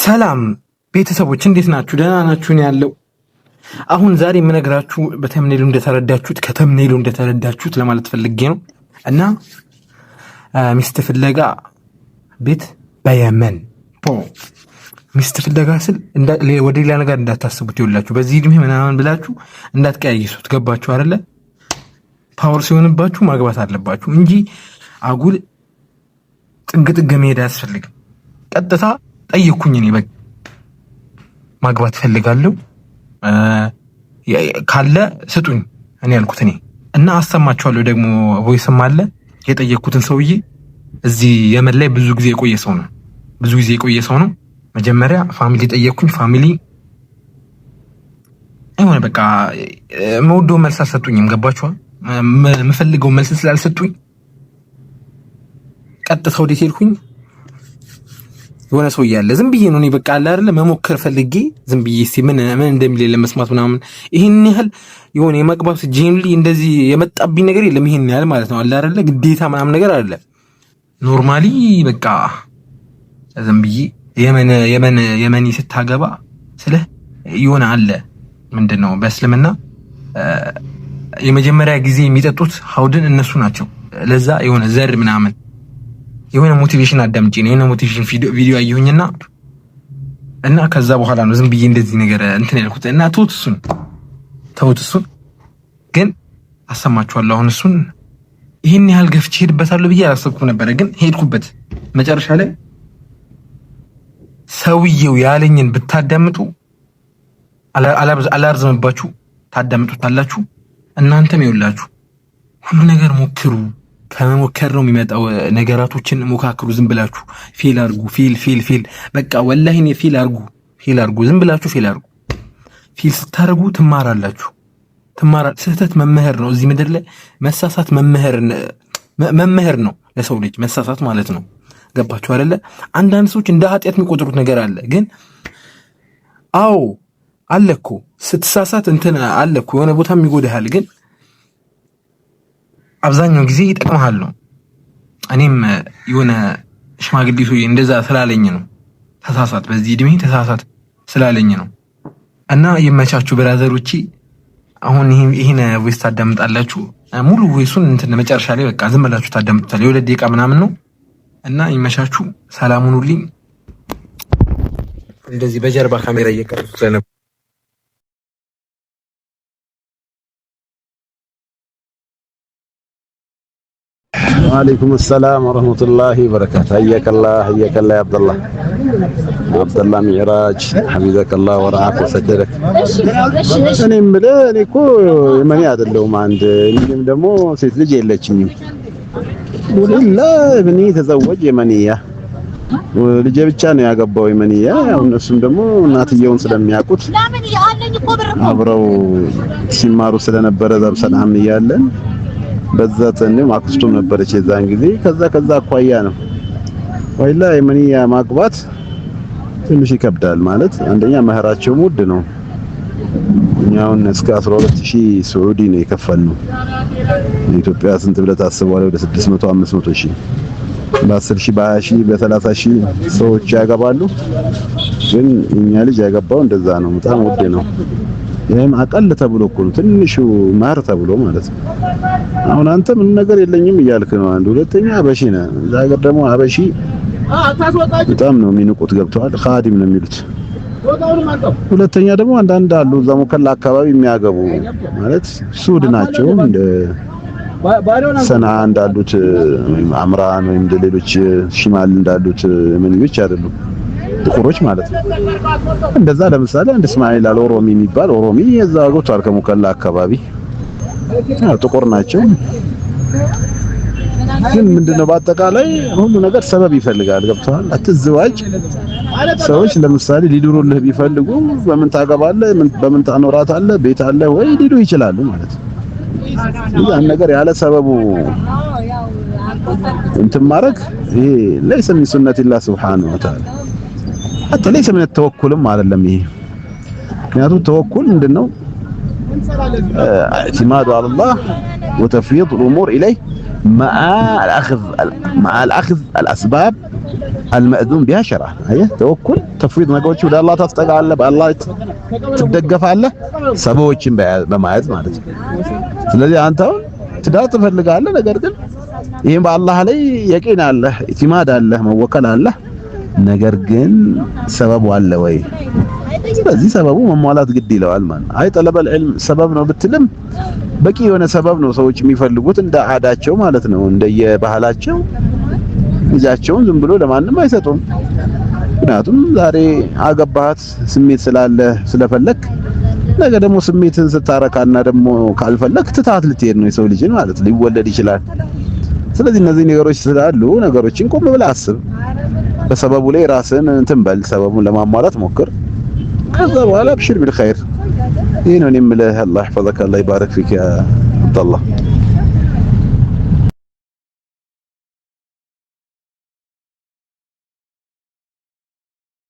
ሰላም ቤተሰቦች እንዴት ናችሁ? ደህና ናችሁ? ነው ያለው። አሁን ዛሬ የምነግራችሁ በተምኔሉ እንደተረዳችሁት ለማለት ፈልጌ ነው። እና ሚስት ፍለጋ ቤት በየመን ሚስት ፍለጋ ስል ወደ ሌላ ነገር እንዳታስቡት ይውላችሁ። በዚህ እድሜ ምናምን ብላችሁ እንዳትቀያይሱት። ገባችሁ አይደለ? ፓወር ሲሆንባችሁ ማግባት አለባችሁ እንጂ አጉል ጥግ መሄድ አያስፈልግም። ቀጥታ ጠይቁኝ። እኔ በቃ ማግባት ፈልጋለሁ ካለ ስጡኝ እኔ ያልኩት እኔ እና አሰማችኋለሁ። ደግሞ ቮይስም አለ የጠየቅኩትን ሰውዬ እዚህ የመን ላይ ብዙ ጊዜ የቆየ ሰው ነው። መጀመሪያ ፋሚሊ ጠየቅኩኝ። ፋሚሊ አይሆነ በቃ መውደው መልስ አልሰጡኝም። ገባችኋ? የምፈልገው መልስ ስላልሰጡኝ ቀጥታ ወዴት ሄድኩኝ? የሆነ ሰው ያለ ዝም ብዬ ነው እኔ በቃ አለ አይደለ መሞከር ፈልጌ ዝም ብዬ እስቲ ምን እንደሚል ለመስማት ምናምን ይሄን ያህል የሆነ የመግባት ጄንሊ እንደዚህ የመጣብኝ ነገር የለም። ይሄን ያህል ማለት ነው አለ አይደለ ግዴታ ምናምን ነገር አይደለም። ኖርማሊ በቃ ዝም ብዬ የመኒ ስታገባ ስለ የሆነ አለ ምንድነው በእስልምና የመጀመሪያ ጊዜ የሚጠጡት ሀውድን እነሱ ናቸው። ለዛ የሆነ ዘር ምናምን የሆነ ሞቲቬሽን አዳምጪ ነው የሆነ ሞቲቬሽን ቪዲዮ አየሁኝና እና ከዛ በኋላ ነው ዝም ብዬ እንደዚህ ነገር እንትን ያልኩት እና ተውት እሱን ግን አሰማችኋለሁ። አሁን እሱን ይሄን ያህል ገፍቼ ሄድበታለሁ ብዬ አላሰብኩም ነበር፣ ግን ሄድኩበት። መጨረሻ ላይ ሰውየው ያለኝን ብታዳምጡ አላርዝምባችሁ ታዳምጡታላችሁ። እናንተም ይውላችሁ ሁሉ ነገር ሞክሩ። ከመሞከር ነው የሚመጣው። ነገራቶችን ሞካክሩ። ዝም ብላችሁ ፌል አርጉ። ፌል በቃ ወላሂ ነው ፌል አርጉ። ዝም ብላችሁ ፌል አርጉ። ፌል ስታርጉ ትማራላችሁ። ስህተት መምህር ነው። እዚህ ምድር ላይ መሳሳት መምህር ነው ለሰው ልጅ መሳሳት ማለት ነው። ገባችሁ አይደለ? አንዳንድ ሰዎች እንደ ኃጢአት የሚቆጥሩት ነገር አለ። ግን አዎ አለኮ ስትሳሳት እንትን አለኮ የሆነ ቦታ የሚጎዳሃል ግን አብዛኛው ጊዜ ይጠቅምሃል ነው። እኔም የሆነ ሽማግሌ ሰውዬ እንደዛ ስላለኝ ነው ተሳሳት፣ በዚህ እድሜ ተሳሳት ስላለኝ ነው። እና ይመቻችሁ ብራዘሮቼ። አሁን ይሄን ቮይስ ታዳምጣላችሁ። ሙሉ ቮይሱን እንትን መጨረሻ ላይ በቃ ዝም ብላችሁ ታዳምጡታላችሁ። የሁለት ደቂቃ ምናምን ነው እና ይመቻችሁ። ሰላም ሁኑልኝ። እንደዚህ በጀርባ ካሜራ እየቀረጽኩ ስለነበር وعليكم السلام ورحمة الله وبركاته. حياك الله يا عبد الله معراج، حفظك الله ورعاك وسددك. እኔ የምልህ እኔ እኮ የመኒ አይደለሁም። አንድ እኔም ደግሞ ሴት ልጅ የለችኝም። ወላ እብኒ ተዘወጅ የመኒያ ልጄ ብቻ ነው ያገባው የመኒያ። እነሱም ደግሞ እናትየውን ስለሚያውቁት አብረው ሲማሩ ስለነበረ ዛብ ሰላም እያለን በዛ ተንም አክስቶም ነበረች የዛን ጊዜ። ከዛ አኳያ ነው ወይላ የመኒያ ማግባት ትንሽ ይከብዳል። ማለት አንደኛ መህራቸው ውድ ነው። እኛውን እስከ 12000 ሳዑዲ ነው የከፈልነው። ኢትዮጵያ ስንት ብለህ ታስበዋለህ? ወደ 600 500 ሺህ በ10 ሺህ በ20 ሺህ በ30 ሺህ ሰዎች ያገባሉ። ግን እኛ ልጅ ያገባው እንደዛ ነው። በጣም ውድ ነው። ይሄም አቀል ተብሎ እኮ ነው ትንሹ ማር ተብሎ ማለት ነው። አሁን አንተ ምን ነገር የለኝም እያልክ ነው። አንድ ሁለተኛ አበሺ ነህ። እዛ ሀገር ደግሞ አበሺ በጣም ነው የሚንቁት። ገብተዋል። ኻዲም ነው የሚሉት። ሁለተኛ ደግሞ አንዳንድ አሉ እዛ ሙከላ አካባቢ የሚያገቡ ማለት ሱድ ናቸው። እንደ ሰና እንዳሉት አምራን ወይም ሌሎች ሽማል እንዳሉት ምንዮች አይደሉም፣ ጥቁሮች ማለት ነው። እንደዛ ለምሳሌ አንድ እስማኤል አልኦሮሚ የሚባል ኦሮሚ እዛ ገብቷል ከሙከላ አካባቢ ጥቁር ናቸው። ግን ምንድነው በአጠቃላይ ሁሉ ነገር ሰበብ ይፈልጋል። ገብቷል። አትዝዋጅ። ሰዎች ለምሳሌ ሊድሩልህ ቢፈልጉ በምን ታገባለህ፣ በምን ታኖራታለህ፣ ቤት አለ ወይ ሊሉ ይችላሉ ማለት ነው። ያን ነገር ያለ ሰበቡ እንትን ማድረግ ይሄ ليس من سنة الله سبحانه وتعالى حتى ليس من التوكل አይደለም ይሄ። ምክንያቱም ተወኩል ምንድነው اعتماد على الله وتفويض الأمور إليه مع الأخذ الأسباب المأذون بها شرعا. هي توكل تفويض ነገሮች ወደ አላህ ታስጠጋለህ በአላህ ትደገፋለህ ሰበቦችን በማየት ማለት ነው። ስለዚህ አንተ ትዳር ትፈልጋለህ ነገር ግን ይሄን በአላህ ላይ የቂን አለ ኢቲማድ አለ መወከል አለ ነገር ግን ሰበቡ አለ ወይ? ስለዚህ ሰበቡ መሟላት ግድ ይለዋል ማለት አይ ጠለበል ዒልም ሰበብ ነው ብትልም በቂ የሆነ ሰበብ ነው ሰዎች የሚፈልጉት እንደ አዳቸው ማለት ነው እንደየባህላቸው ልጃቸውን ዝም ብሎ ለማንም አይሰጡም። ምክንያቱም ዛሬ አገባሃት ስሜት ስላለ ስለፈለክ ነገ ደግሞ ስሜትን ስታረካና ደግሞ ካልፈለክ ትታት ልትሄድ ነው የሰው ልጅን ማለት ሊወለድ ይችላል። ስለዚህ እነዚህ ነገሮች ስላሉ ነገሮችን ቆም ብለህ አስብ። በሰበቡ ላይ ራስን እንትን በል ሰበቡን ለማሟላት ሞክር። ከዛ በኋላ አብሽር ቢልኸይር። ይሄ ነው የምልህ። አላህ ይحفظك الله يبارك فيك يا عبد الله።